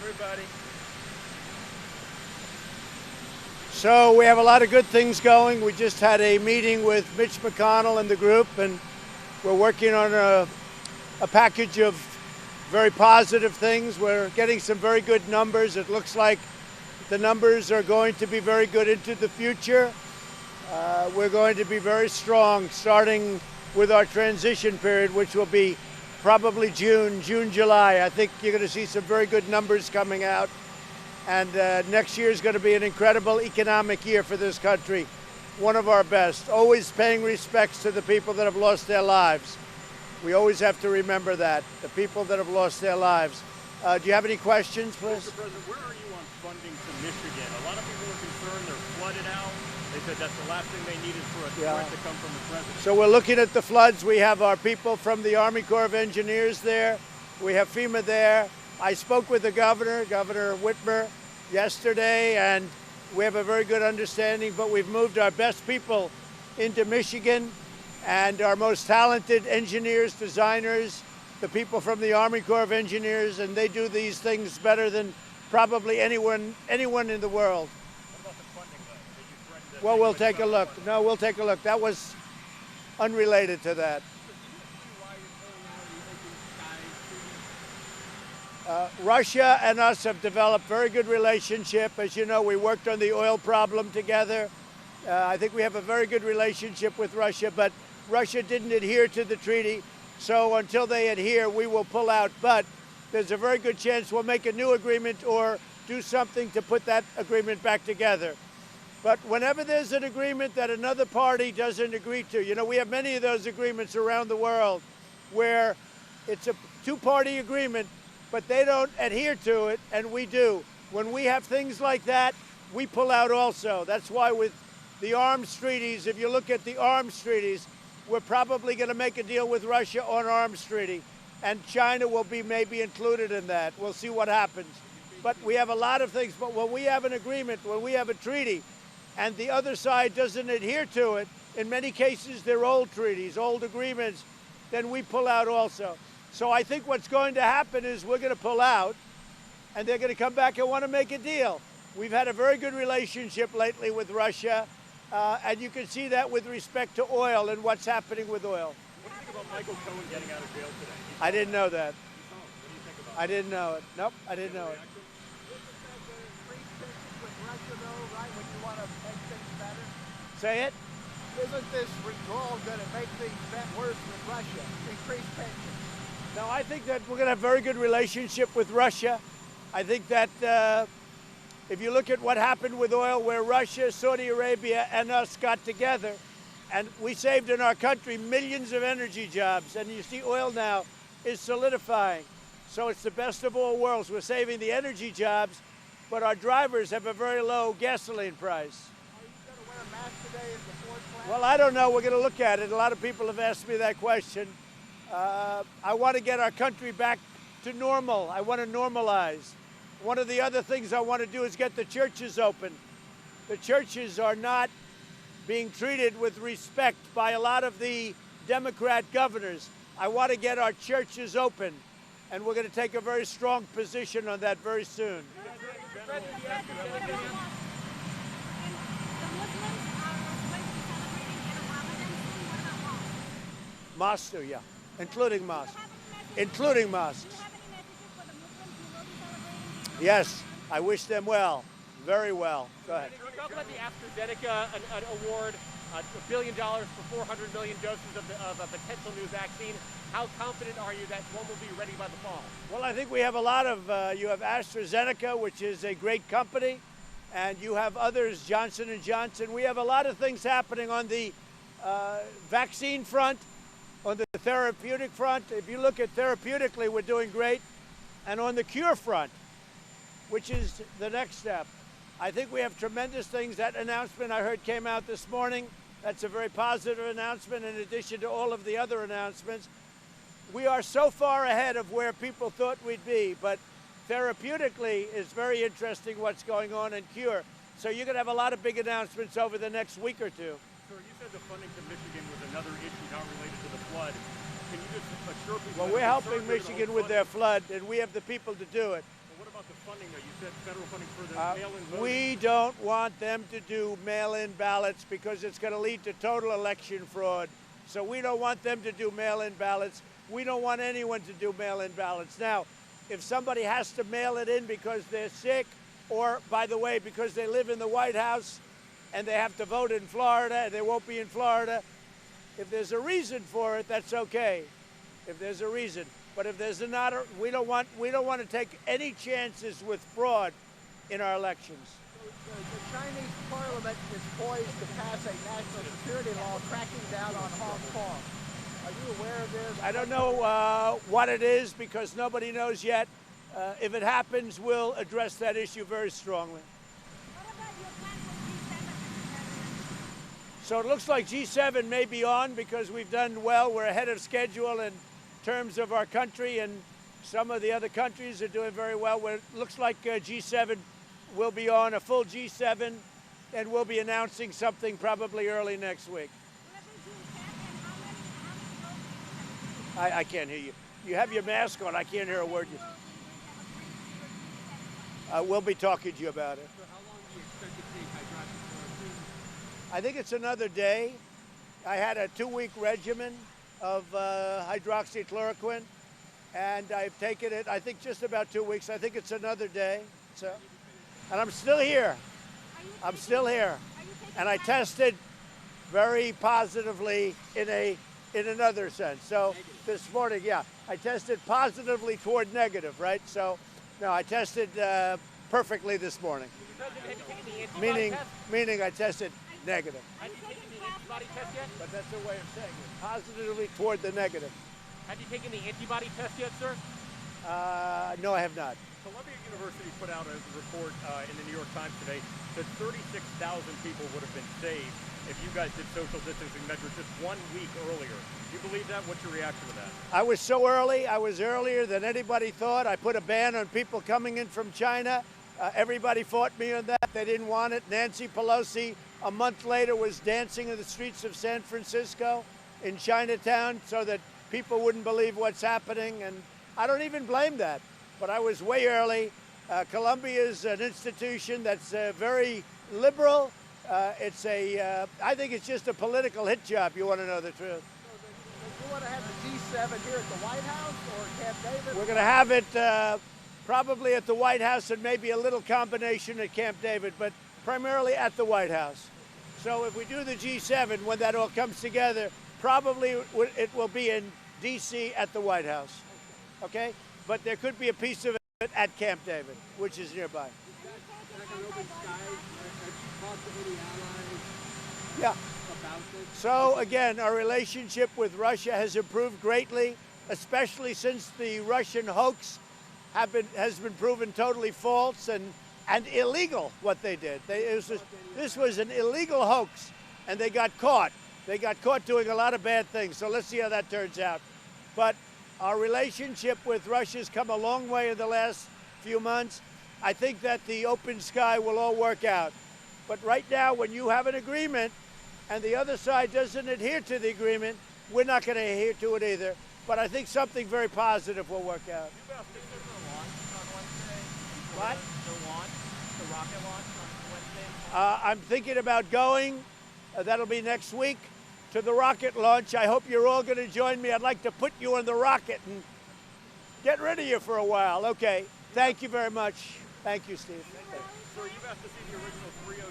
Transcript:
everybody. So we have a lot of good things going. We just had a meeting with Mitch McConnell and the group, and we're working on a package of very positive things. We're getting some very good numbers. It looks like the numbers are going to be very good into the future. We're going to be very strong, starting with our transition period, which will be probably June, July. I think you're going to see some very good numbers coming out. And next year is going to be an incredible economic year for this country, one of our best. Always paying respects to the people that have lost their lives. We always have to remember that, the people that have lost their lives. Do you have any questions, please? Mr. President, where are you on funding to Michigan? A lot of people are concerned they're flooded out. They said that's the last thing they needed for a threat to come from the president. So we're looking at the floods. We have our people from the Army Corps of Engineers there. We have FEMA there. I spoke with the governor, Governor Whitmer, yesterday, and we have a very good understanding, but we've moved our best people into Michigan and our most talented engineers, designers, the people from the Army Corps of Engineers, and they do these things better than probably anyone in the world. What about the funding, though? Did you threaten to Well, we'll take a look. No, we'll take a look. That was unrelated to that. Russia and us have developed very good relationship. As you know, we worked on the oil problem together. I think we have a very good relationship with Russia, but Russia didn't adhere to the treaty. So until they adhere, we will pull out. But there's a very good chance we'll make a new agreement or do something to put that agreement back together. But whenever there's an agreement that another party doesn't agree to, you know, we have many of those agreements around the world where it's a two-party agreement, but they don't adhere to it, and we do. When we have things like that, we pull out also. That's why with the arms treaties, if you look at the arms treaties, we're probably going to make a deal with Russia on arms treaty, and China will be maybe included in that. We'll see what happens. But we have a lot of things. But when we have an agreement, when we have a treaty, and the other side doesn't adhere to it, in many cases they're old treaties, old agreements, then we pull out also. So I think what's going to happen is we're going to pull out, and they're going to come back and want to make a deal. We've had a very good relationship lately with Russia, and you can see that with respect to oil and what's happening with oil. What do you think about Michael Cohen getting out of jail today? I didn't know that. What do you think about I didn't know it. Nope, I didn't know it. Say it. Isn't this withdrawal going to make things worse with Russia? Increase tensions? No, I think that we're going to have a very good relationship with Russia. I think that if you look at what happened with oil, where Russia, Saudi Arabia, and us got together, and we saved in our country millions of energy jobs, and you see oil now is solidifying. So it's the best of all worlds. We're saving the energy jobs, but our drivers have a very low gasoline price. Are you going to wear a mask today at the Ford plant? Well, I don't know. We're going to look at it. A lot of people have asked me that question. I want to get our country back to normal. I want to normalize. One of the other things I want to do is get the churches open. The churches are not being treated with respect by a lot of the Democrat governors. I want to get our churches open, and we're going to take a very strong position on that very soon. Mosques, yeah, including mosques. Including mosques. Yes, I wish them well, very well. Go ahead. Can you talk about the AstraZeneca award, $1 billion for 400 million doses of a potential new vaccine? How confident are you that one will be ready by the fall? Well, I think we have a lot of, you have AstraZeneca, which is a great company, and you have others, Johnson & Johnson. We have a lot of things happening on the vaccine front, on the therapeutic front. If you look at therapeutically, we're doing great. And on the cure front, which is the next step, I think we have tremendous things. That announcement I heard came out this morning. That's a very positive announcement in addition to all of the other announcements. We are so far ahead of where people thought we'd be, but therapeutically it's very interesting what's going on in cure. So you're going to have a lot of big announcements over the next week or two. Sir, you said the funding to Michigan was another issue not related to the flood. Can you just assure people? Well, we're helping Michigan with their flood, and we have the people to do it. What about the funding, though? You said federal funding for the mail-in voting. We don't want them to do mail-in ballots because it's going to lead to total election fraud. So we don't want them to do mail-in ballots. We don't want anyone to do mail-in ballots. Now, if somebody has to mail it in because they're sick, or, by the way, because they live in the White House and they have to vote in Florida and they won't be in Florida, if there's a reason for it, that's okay. If there's a reason. But if there's not, we don't want to take any chances with fraud in our elections. The Chinese parliament is poised to pass a national security law cracking down on Hong Kong. Are you aware of this? I don't know what it is because nobody knows yet. If it happens, we'll address that issue very strongly. What about your plan for G7? So it looks like G7 may be on because we've done well. We're ahead of schedule in terms of our country, and some of the other countries are doing very well. It looks like G7 will be on, a full G7, and we'll be announcing something probably early next week. Will it be G10 and how many votes do you have? I can't hear you. You have your mask on. I can't hear a word you say. We'll be talking to you about it. So how long do you expect to take hydroxychloroquine? I think it's another day. I had a 2-week regimen of hydroxychloroquine, and I've taken it, I think, just about 2 weeks. I think it's another day. So, and I'm still here. I'm still here. And I tested very positively in another sense. So this morning, yeah, I tested positively toward negative, right? So, no, I tested perfectly this morning. Have you taken the antibody test? Meaning I tested negative. Have you taken the antibody test yet? But that's the way of saying it. Positively toward the negative. Have you taken the antibody test yet, sir? No, I have not. Columbia University put out a report in the New York Times today that 36,000 people would have been saved if you guys did social distancing measures just 1 week earlier. Do you believe that? What's your reaction to that? I was so early. I was earlier than anybody thought. I put a ban on people coming in from China. Everybody fought me on that. They didn't want it. Nancy Pelosi, a month later, was dancing in the streets of San Francisco in Chinatown so that people wouldn't believe what's happening. And I don't even blame that. But I was way early. Columbia is an institution that's very liberal. I think it's just a political hit job. You want to know the truth. You want to have the G7 here at the White House or Camp David? We're going to have it probably at the White House and maybe a little combination at Camp David, but primarily at the White House. So if we do the G7, when that all comes together, probably it will be in D.C. at the White House. Okay? But there could be a piece of it at Camp David, which is nearby. Like an open sky, have you talked to any allies Yeah. about this? So again, our relationship with Russia has improved greatly, especially since the Russian hoax has been proven totally false and illegal. What they did, this was an illegal hoax, and they got caught. They got caught doing a lot of bad things. So let's see how that turns out. But our relationship with Russia has come a long way in the last few months. I think that the open sky will all work out. But right now, when you have an agreement and the other side doesn't adhere to the agreement, we're not going to adhere to it either. But I think something very positive will work out. You've asked this for the launch on Wednesday. What? The launch, the rocket launch on Wednesday. I'm thinking about going. That'll be next week. To the rocket launch. I hope you're all going to join me. I'd like to put you on the rocket and get rid of you for a while. Okay. Thank you very much. Thank you, Steve. Sir, you've asked to see the original 302